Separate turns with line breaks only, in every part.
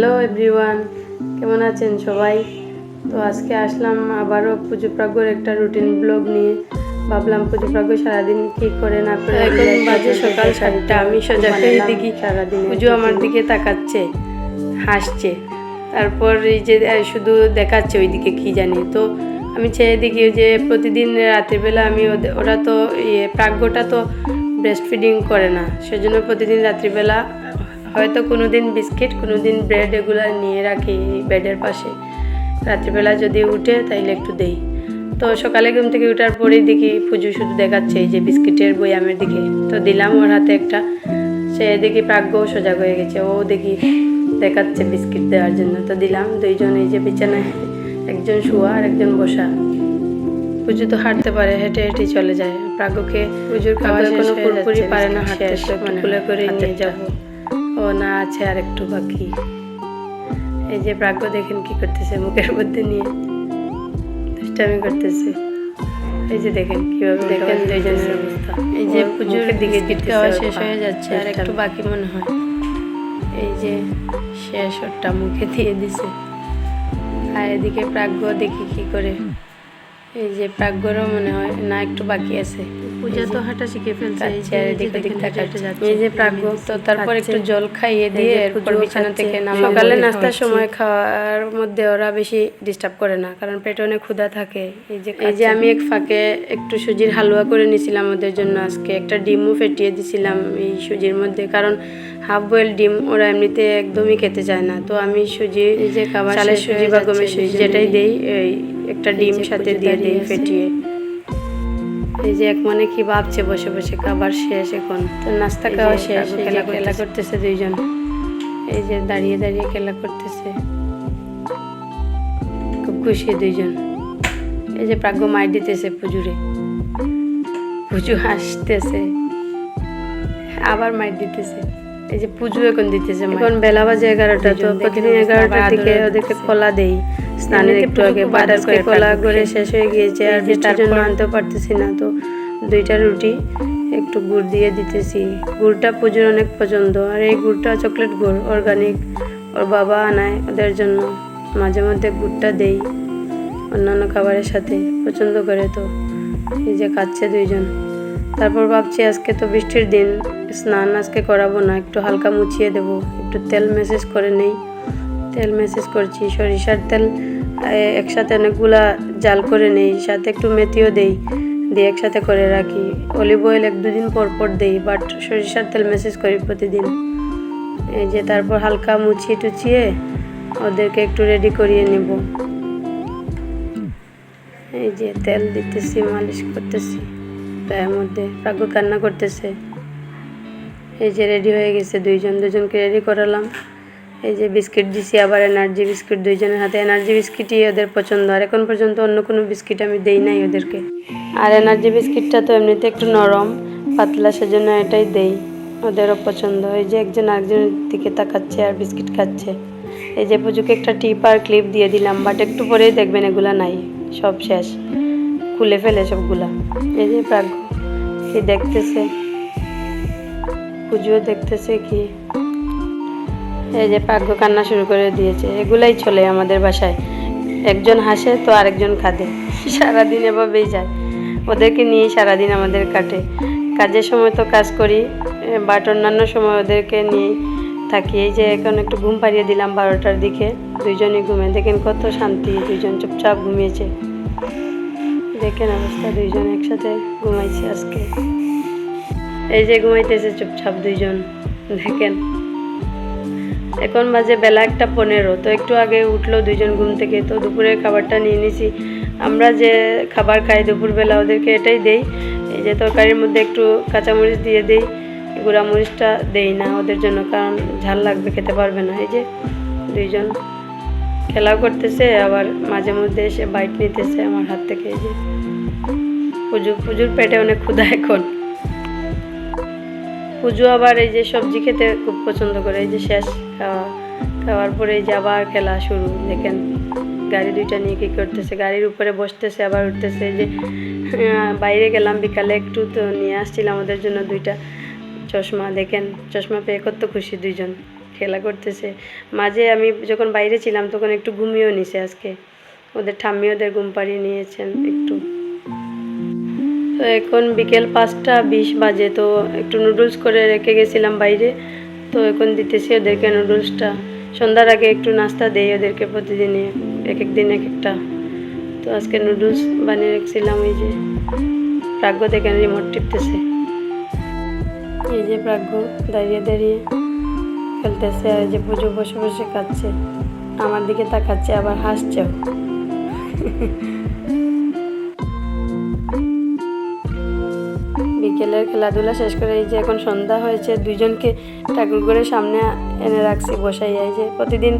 Hello everyone, কেমন আছেন সবাই? তো আজকে আসলাম আবারও পুজো প্রাগ্যর একটা রুটিন ব্লগ নিয়ে। ভাবলাম পুজো প্রাগ্য সারাদিন কী করে না করে। এখন বাজে সকাল 7টা, আমি সোজা হয়ে দেখি সারাদিন পুজো আমার দিকে তাকাচ্ছে, হাসছে, তারপর এই যে শুধু দেখাচ্ছে ওইদিকে কী জানি। তো আমি চেয়ে দেখি যে প্রতিদিন রাত্রিবেলা আমি ওরা তো প্রাগ্যটা তো ব্রেস্ট ফিডিং করে না, সেজন্য প্রতিদিন রাত্রিবেলা হয়তো কোনো দিন বিস্কিট, কোনো দিন ব্রেড এগুলো নিয়ে রাখি বেডের পাশে। রাত্রিবেলা যদি উঠে তাইলে একটু দেই। তো সকালে ঘুম থেকে ওঠার পরেই দেখি পুজো শুধু দেখাচ্ছে এই যে বিস্কিটের বয়ামের দিকে। তো দিলাম ওর হাতে একটা, সে দেখি প্রাগ্য সজাগ হয়ে গেছে, ও দেখি দেখাচ্ছে বিস্কিট দেওয়ার জন্য। তো দিলাম, দুইজন এই যে বিছানায়, একজন শোয়া আর একজন বসা। পুজো তো হাঁটতে পারে, হেঁটে হেঁটে চলে যায়। প্রাগ্যকে পুজোর খাওয়া কোনো পুরোপুরি পারে না হাঁটতে, মানে খুলে করে নিয়ে যাবো। ও না, আছে আর একটু বাকি। এই যে প্রাগ্য দেখেন কি করতেছে, মুখের মধ্যে নিয়ে দুষ্টামি করতেছে। এই যে দেখেন কিভাবে, দেখেন দুইজনের অবস্থা। এই যে পুজোর দিকে খাওয়া শেষ হয়ে যাচ্ছে, আর একটু বাকি মনে হয়। এই যে শেষ, ওরটা মুখে দিয়ে দিছে। আর এদিকে প্রাগ্য দেখি কি করে। এই যে প্রাগ্যরও মনে হয় না একটু বাকি আছে। পূজা তো হাঁটা শিখে ফেলছে, এই যে প্রাগ্য। তো তারপর একটু জল খাইয়ে দিয়ে এরপর বিছানা থেকে নামাবো। সকালে নাস্তার সময় খাওয়ার মধ্যে ওরা বেশি ডিস্টার্ব করে না, কারণ পেটে অনেক ক্ষুধা থাকে। এই যে আমি এক ফাঁকে একটু সুজির হালুয়া করে নিয়েছিলাম ওদের জন্য। আজকে একটা ডিমও ফেটিয়ে দিয়েছিলাম এই সুজির মধ্যে, কারণ হাফ বয়েল ডিম ওরা এমনিতে একদমই খেতে চায় না। তো আমি সুজি, এই যে খাবার চালের সুজি বা গমের সুজি যেটাই দেই, এই একটা ডিম সাথে দিয়ে দিই ফেটিয়ে। এই যে এক মনে কি ভাবছে বসে বসে, খাবার শেষ এখন। তো নাস্তা খাওয়া শেষ, খেলা করতেছে দুইজন। এই যে দাঁড়িয়ে দাঁড়িয়ে খেলা করতেছে, খুব খুশি দুইজন। এই যে প্রাগ্য মাইর দিতেছে পুজুরে, পুজো হাসতেছে, আবার মাইর দিতেছে। এই যে পুজো এখন দিতেছে, এখন বেলা বাজে 11টা। তো প্রতিদিন 11টার দিকে ওদেরকে কলা দেই স্নানের একটু আগে। বাদামকে কলা করে শেষ হয়ে গিয়েছে, আর বৃষ্টির জন্য আনতেও পারতেছি না। তো 2টা রুটি একটু গুড় দিয়ে দিতেছি। গুড়টা পুজোর অনেক পছন্দ, আর এই গুড়টা চকলেট গুড়, অর্গানিক। ওর বাবা আনায় ওদের জন্য, মাঝে মধ্যে গুড়টা দেই অন্যান্য খাবারের সাথে, পছন্দ করে। তো এই যে খাচ্ছে দুইজন। তারপর ভাবছি আজকে তো বৃষ্টির দিন, স্নান আজকে করাবো না, একটু হালকা মুছিয়ে দেব, একটু তেল ম্যাসেজ করে নেই। তেল ম্যাসেজ করছি, সরিষার তেল একসাথে অনেকগুলা জাল করে নেই, সাথে একটু মেথিও দেই, দিয়ে একসাথে করে রাখি। অলিভ অয়েল 1-2 দিন পর পর দেই, বাট সরিষার তেল ম্যাসেজ করি প্রতিদিন। এই যে তারপর হালকা মুছিয়ে টুচিয়ে ওদেরকে একটু রেডি করিয়ে নেব। এই যে তেল দিতেছি, মালিশ করতেছি গায়ের মধ্যে। প্রাগ্য কান্না করতেছে। এই যে রেডি হয়ে গেছে দুজনকে রেডি করালাম। এই যে বিস্কিট দিছি, আবার এনার্জি বিস্কিট দুইজনের হাতে। এনার্জি বিস্কিটই ওদের পছন্দ, আর এখন পর্যন্ত অন্য কোনো বিস্কিট আমি দেই নাই ওদেরকে। আর এনার্জি বিস্কিটটা তো এমনিতে একটু নরম পাতলা, সেজন্য এটাই দেই, ওদেরও পছন্দ। এই যে একজন আরেকজনের দিকে তাকাচ্ছে আর বিস্কিট খাচ্ছে। এই যে পুজোকে একটা টিপ আর ক্লিপ দিয়ে দিলাম, বাট একটু পরেই দেখবেন এগুলা নাই, সব শেষ, খুলে ফেলে সবগুলা। এই যে প্রাগ্য কি দেখতেছে, পুজো দেখতেছে কি। এই যে প্রাগ্য কান্না শুরু করে দিয়েছে। এগুলাই চলে আমাদের বাসায়, একজন হাসে তো আরেকজন কাঁদে, সারাদিন এভাবেই যায়। ওদেরকে নিয়েই সারাদিন আমাদের কাটে। কাজের সময় তো কাজ করি, বাট অন্যান্য সময় ওদেরকে নিয়েই থাকি। এই যে এখন একটু ঘুম পাড়িয়ে দিলাম 12টার দিকে, দুইজনই ঘুমে। দেখেন কত শান্তি, দুইজন চুপচাপ ঘুমিয়েছে। দেখেন অবস্থা, দুইজন একসাথে ঘুমাইছে আজকে। এই যে ঘুমাইতেছে চুপচাপ দুইজন, দেখেন। এখন বাজে বেলা 1:15। তো একটু আগে উঠলো দুইজন ঘুম থেকে। তো দুপুরের খাবারটা নিয়ে নিছি। আমরা যে খাবার খাই দুপুরবেলা ওদেরকে এটাই দেই। এই যে তরকারির মধ্যে একটু কাঁচামরিচ দিয়ে দেই, গুঁড়ামরিচটা দেই না ওদের জন্য, কারণ ঝাল লাগবে, খেতে পারবে না। এই যে দুইজন খেলাও করতেছে, আবার মাঝে মধ্যে এসে বাইট নিতেছে আমার হাত থেকে। এই যে পুজোর পেটে অনেক ক্ষুধা এখন। পুজো আবার এই যে সবজি খেতে খুব পছন্দ করে। এই যে শেষ খাওয়ার পরে এই যে আবার খেলা শুরু। দেখেন গাড়ি 2টা নিয়ে কী করতেছে, গাড়ির উপরে বসতেছে আবার উঠতেছে। এই যে বাইরে গেলাম বিকালে একটু, তো নিয়ে আসছিলাম ওদের জন্য 2টা চশমা। দেখেন চশমা পেয়ে কত খুশি দুইজন, খেলা করতেছে। মাঝে আমি যখন বাইরে ছিলাম তখন একটু ঘুমিয়েও নিছে আজকে। ওদের ঠাম্মি ওদের ঘুম পাড়িয়ে নিয়েছেন একটু। তো এখন বিকেল 5টা 20 বাজে। তো একটু নুডলস করে রেখে গেছিলাম বাইরে, তো এখন দিতেছি ওদেরকে নুডলসটা। সন্ধ্যার আগে একটু নাস্তা দেই ওদেরকে প্রতিদিনই, এক এক দিন এক একটা। তো আজকে নুডলস বানিয়ে রেখেছিলাম। এই যে প্রাগ্য দেখেন রিমোট টিপতেছে। এই যে প্রাগ্য দাঁড়িয়ে দাঁড়িয়ে খেলতেছে, আর এই যে পুজো বসে বসে খাচ্ছে, আমার দিকে তাকাচ্ছে আবার হাসছেও। বিকেলের খেলাধুলা শেষ করে এই যে এখন সন্ধ্যা হয়েছে, দুইজনকে ঠাকুরঘরের সামনে এনে রাখছি বসাই। এই যে প্রতিদিন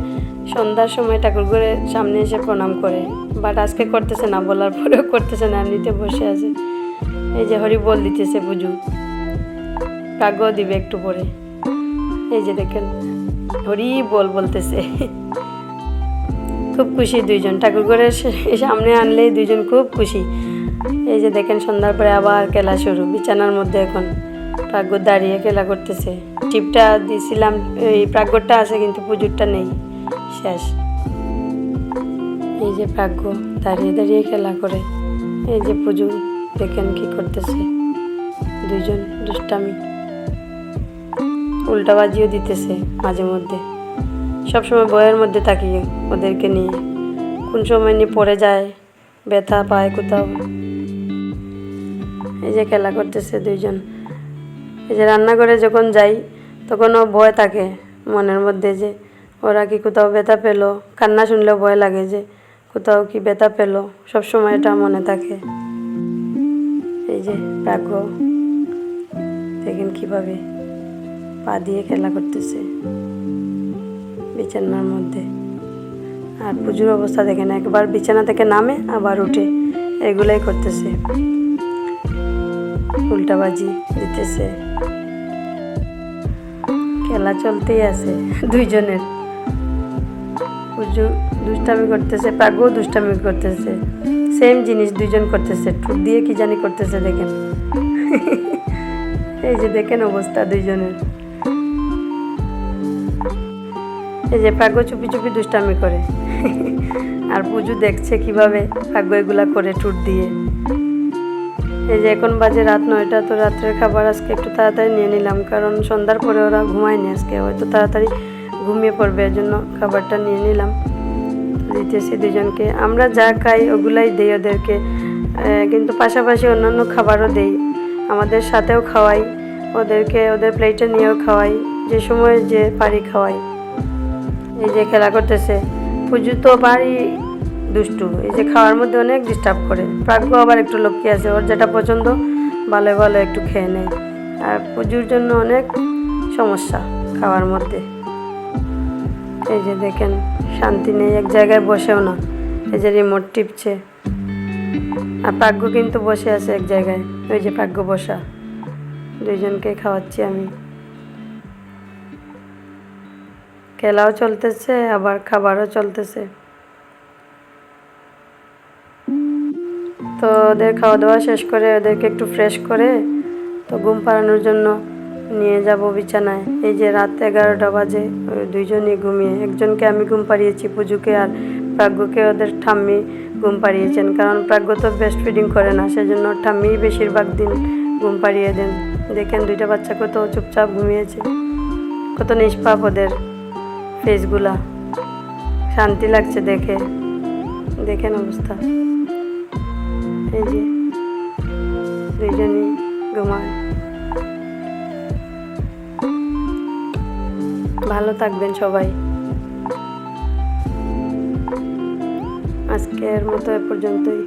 সন্ধ্যার সময় ঠাকুরঘরের সামনে এসে প্রণাম করে, বাট আজকে করতেছে না, বলার পরেও করতেছে না, এমনিতে বসে আছে। এই যে হরি বল দিতেছে পুজো, প্রাগ্য দিবে একটু পরে। এই যে দেখেন হরি বল বলতেছে। খুব খুশি দুইজন, ঠাকুরঘরের সামনে আনলেই দুইজন খুব খুশি। এই যে দেখেন সন্ধ্যার পরে আবার খেলা শুরু। বিছানার মধ্যে এখন প্রাগ্য দাঁড়িয়ে খেলা করতেছে। টিপটা দিয়েছিলাম, এই প্রাগ্যটা আছে কিন্তু পুজোরটা নেই, শেষ। এই যে প্রাগ্য দাঁড়িয়ে দাঁড়িয়ে খেলা করে। এই যে পুজো দেখেন কি করতেছে, দুইজন দুষ্টামি, উল্টাবাজিও দিতেছে মাঝে মধ্যে। সবসময় বইয়ের মধ্যে থাকি ওদেরকে নিয়ে, কোন সময় নিয়ে পড়ে যায়, ব্যথা পায় কোথাও। এই যে খেলা করতেছে দুইজন। এই যে রান্নাঘরে যখন যাই তখনও ভয় থাকে মনের মধ্যে, যে ওরা কি কোথাও ব্যথা পেলো, কান্না শুনলেও ভয় লাগে যে কোথাও কি ব্যথা পেলো, সবসময় এটা মনে থাকে। এই যে প্রাগ্য দেখেন কিভাবে পা দিয়ে খেলা করতেছে বিছানার মধ্যে। আর পুজোর অবস্থা দেখেন, একবার বিছানা থেকে নামে আবার উঠে, এগুলাই করতেছে, উল্টাবাজি দিতেছে। খেলা চলতেই আছে দুইজনের। পুজো দুষ্টামি করতেছে, প্রাগ্য দুষ্টামি করতেছে, সেম জিনিস দুইজন করতেছে, ঠুট দিয়ে কি জানি করতেছে দেখেন। এই যে দেখেন অবস্থা দুইজনের। এই যে প্রাগ্য চুপি চুপি দুষ্টামি করে, আর পুজো দেখছে কিভাবে প্রাগ্য এগুলা করে ঠুট দিয়ে। এই যে এখন বাজে রাত 9টা। তো রাত্রের খাবার আজকে একটু তাড়াতাড়ি নিয়ে নিলাম, কারণ সন্ধ্যার পরে ওরা ঘুমায়নি আজকে, হয়তো তাড়াতাড়ি ঘুমিয়ে পড়বে, এর জন্য খাবারটা নিয়ে নিলাম। দিতেছি দুজনকে। আমরা যা খাই ওগুলাই দেই ওদেরকে, কিন্তু পাশাপাশি অন্যান্য খাবারও দেই, আমাদের সাথেও খাওয়াই ওদেরকে, ওদের প্লেটে নিয়েও খাওয়াই, যে সময় যে পারি খাওয়াই। এই যে খেলা করতেছে। পুজো তো বাড়ি দুষ্টু, এই যে খাওয়ার মধ্যে অনেক ডিস্টার্ব করে। প্রাগ্য আবার একটু লক্ষ্মী আছে, ওর যেটা পছন্দ ভালো ভালো একটু খেয়ে নেয়, আর পুজোর জন্য অনেক সমস্যা খাওয়ার মধ্যে। এই যে দেখেন শান্তি নেই, এক জায়গায় বসেও না, এই যে রিমোট টিপছে। আর প্রাগ্য কিন্তু বসে আছে এক জায়গায়, ওই যে প্রাগ্য বসা। দুইজনকে খাওয়াচ্ছি আমি, খেলাও চলতেছে আবার খাবারও চলতেছে। তো ওদের খাওয়া দাওয়া শেষ করে ওদেরকে একটু ফ্রেশ করে তো ঘুম পাড়ানোর জন্য নিয়ে যাব বিছানায়। এই যে রাত 11টা বাজে, দুইজনই ঘুমিয়ে, একজনকে আমি ঘুম পাড়িয়েছি পুজোকে, আর প্রাগ্যকে ওদের ঠাম্মি ঘুম পাড়িয়েছেন, কারণ প্রাগ্য তো ব্রেস্ট ফিডিং করে না, সেজন্য ঠাম্মি বেশিরভাগ দিন ঘুম পাড়িয়ে দেন। দেখেন দুইটা বাচ্চা কত চুপচাপ ঘুমিয়েছে, কত নিষ্পাপ ওদের ফেসগুলা, শান্তি লাগছে দেখে। দেখেন অবস্থা। এই যে দুইজনই ঘুমায়। ভালো থাকবেন সবাই। আজকের মতো এ পর্যন্তই।